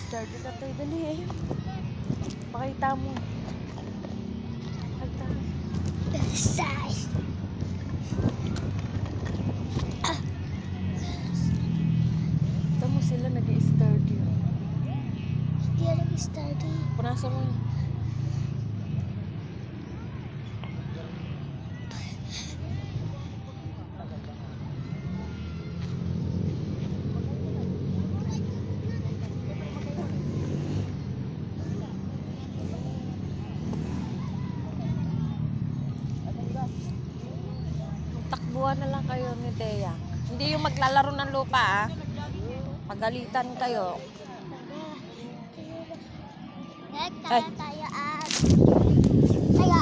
Nag-study na tayo. Dali eh. Pakita mo. Pakita mo. Size. Ito mo sila nag-study. Hindi yan nag-study. Punasan mo yun. Takbuhan na lang kayo ni Thea. Hindi yung maglalaro ng lupa ah. Pagalitan kayo. Kaya tayo at... Kaya...